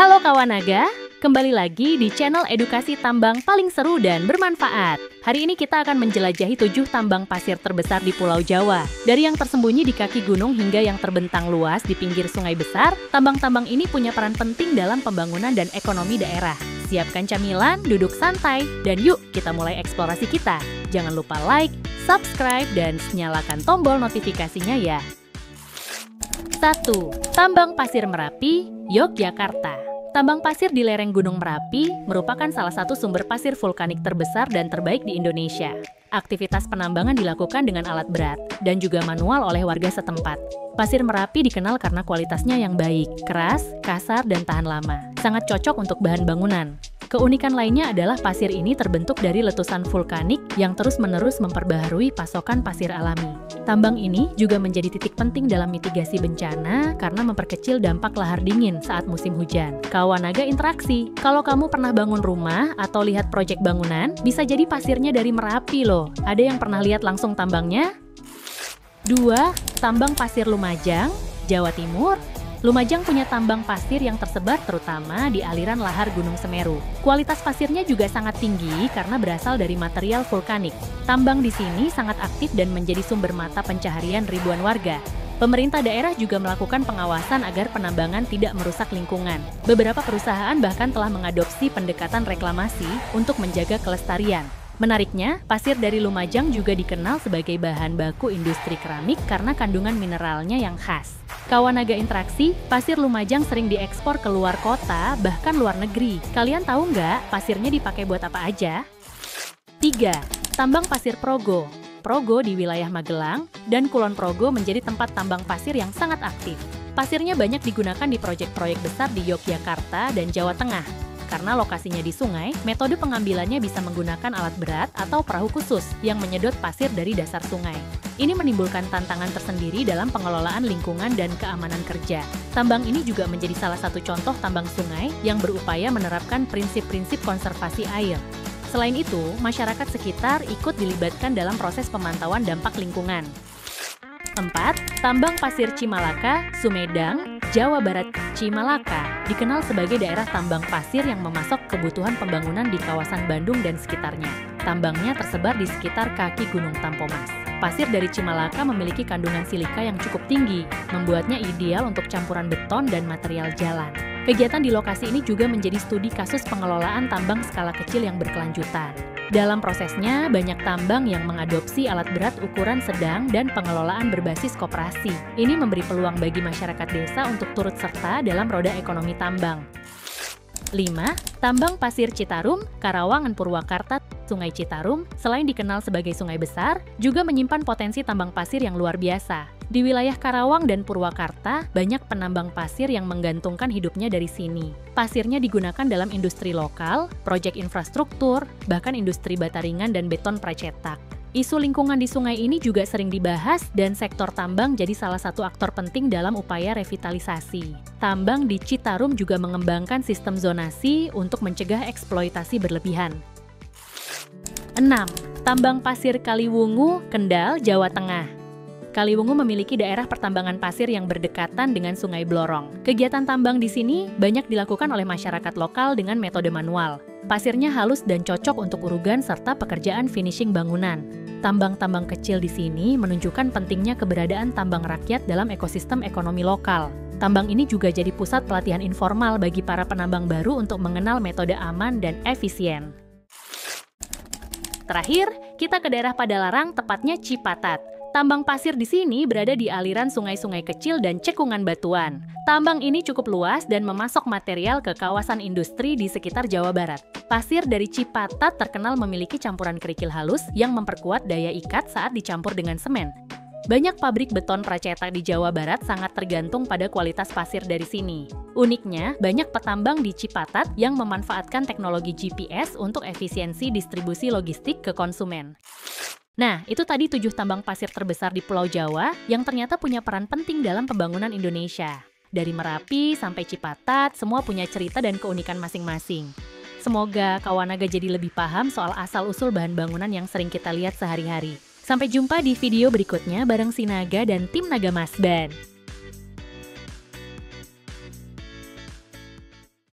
Halo kawan naga, kembali lagi di channel edukasi tambang paling seru dan bermanfaat. Hari ini kita akan menjelajahi 7 tambang pasir terbesar di Pulau Jawa. Dari yang tersembunyi di kaki gunung hingga yang terbentang luas di pinggir sungai besar, tambang-tambang ini punya peran penting dalam pembangunan dan ekonomi daerah. Siapkan camilan, duduk santai, dan yuk kita mulai eksplorasi kita. Jangan lupa like, subscribe, dan nyalakan tombol notifikasinya ya. 1. Tambang Pasir Merapi, Yogyakarta. Tambang pasir di lereng Gunung Merapi merupakan salah satu sumber pasir vulkanik terbesar dan terbaik di Indonesia. Aktivitas penambangan dilakukan dengan alat berat dan juga manual oleh warga setempat. Pasir Merapi dikenal karena kualitasnya yang baik, keras, kasar, dan tahan lama. Sangat cocok untuk bahan bangunan. Keunikan lainnya adalah pasir ini terbentuk dari letusan vulkanik yang terus-menerus memperbaharui pasokan pasir alami. Tambang ini juga menjadi titik penting dalam mitigasi bencana karena memperkecil dampak lahar dingin saat musim hujan. Kawan naga interaksi, kalau kamu pernah bangun rumah atau lihat proyek bangunan, bisa jadi pasirnya dari Merapi loh. Ada yang pernah lihat langsung tambangnya? 2. Tambang Pasir Lumajang, Jawa Timur. Lumajang punya tambang pasir yang tersebar terutama di aliran lahar Gunung Semeru. Kualitas pasirnya juga sangat tinggi karena berasal dari material vulkanik. Tambang di sini sangat aktif dan menjadi sumber mata pencaharian ribuan warga. Pemerintah daerah juga melakukan pengawasan agar penambangan tidak merusak lingkungan. Beberapa perusahaan bahkan telah mengadopsi pendekatan reklamasi untuk menjaga kelestarian. Menariknya, pasir dari Lumajang juga dikenal sebagai bahan baku industri keramik karena kandungan mineralnya yang khas. Kawan naga interaksi, pasir Lumajang sering diekspor ke luar kota, bahkan luar negeri. Kalian tahu nggak pasirnya dipakai buat apa aja? 3. Tambang Pasir Progo. Progo di wilayah Magelang dan Kulon Progo menjadi tempat tambang pasir yang sangat aktif. Pasirnya banyak digunakan di proyek-proyek besar di Yogyakarta dan Jawa Tengah. Karena lokasinya di sungai, metode pengambilannya bisa menggunakan alat berat atau perahu khusus yang menyedot pasir dari dasar sungai. Ini menimbulkan tantangan tersendiri dalam pengelolaan lingkungan dan keamanan kerja. Tambang ini juga menjadi salah satu contoh tambang sungai yang berupaya menerapkan prinsip-prinsip konservasi air. Selain itu, masyarakat sekitar ikut dilibatkan dalam proses pemantauan dampak lingkungan. 4. Tambang Pasir Cimalaka, Sumedang, Jawa Barat. Cimalaka dikenal sebagai daerah tambang pasir yang memasok kebutuhan pembangunan di kawasan Bandung dan sekitarnya. Tambangnya tersebar di sekitar kaki Gunung Tampomas. Pasir dari Cimalaka memiliki kandungan silika yang cukup tinggi, membuatnya ideal untuk campuran beton dan material jalan. Kegiatan di lokasi ini juga menjadi studi kasus pengelolaan tambang skala kecil yang berkelanjutan. Dalam prosesnya, banyak tambang yang mengadopsi alat berat ukuran sedang dan pengelolaan berbasis koperasi. Ini memberi peluang bagi masyarakat desa untuk turut serta dalam roda ekonomi tambang. 5. Tambang Pasir Citarum, Karawangan Purwakarta. Sungai Citarum, selain dikenal sebagai sungai besar, juga menyimpan potensi tambang pasir yang luar biasa. Di wilayah Karawang dan Purwakarta, banyak penambang pasir yang menggantungkan hidupnya dari sini. Pasirnya digunakan dalam industri lokal, proyek infrastruktur, bahkan industri bata ringan dan beton pracetak. Isu lingkungan di sungai ini juga sering dibahas dan sektor tambang jadi salah satu aktor penting dalam upaya revitalisasi. Tambang di Citarum juga mengembangkan sistem zonasi untuk mencegah eksploitasi berlebihan. 6. Tambang Pasir Kaliwungu, Kendal, Jawa Tengah. Kaliwungu memiliki daerah pertambangan pasir yang berdekatan dengan Sungai Blorong. Kegiatan tambang di sini banyak dilakukan oleh masyarakat lokal dengan metode manual. Pasirnya halus dan cocok untuk urugan serta pekerjaan finishing bangunan. Tambang-tambang kecil di sini menunjukkan pentingnya keberadaan tambang rakyat dalam ekosistem ekonomi lokal. Tambang ini juga jadi pusat pelatihan informal bagi para penambang baru untuk mengenal metode aman dan efisien. Terakhir, kita ke daerah Padalarang, tepatnya Cipatat. Tambang pasir di sini berada di aliran sungai-sungai kecil dan cekungan batuan. Tambang ini cukup luas dan memasok material ke kawasan industri di sekitar Jawa Barat. Pasir dari Cipatat terkenal memiliki campuran kerikil halus yang memperkuat daya ikat saat dicampur dengan semen. Banyak pabrik beton pracetak di Jawa Barat sangat tergantung pada kualitas pasir dari sini. Uniknya, banyak petambang di Cipatat yang memanfaatkan teknologi GPS untuk efisiensi distribusi logistik ke konsumen. Nah, itu tadi 7 tambang pasir terbesar di Pulau Jawa yang ternyata punya peran penting dalam pembangunan Indonesia. Dari Merapi sampai Cipatat, semua punya cerita dan keunikan masing-masing. Semoga kawan naga jadi lebih paham soal asal-usul bahan bangunan yang sering kita lihat sehari-hari. Sampai jumpa di video berikutnya bareng si Naga dan tim Naga Masban.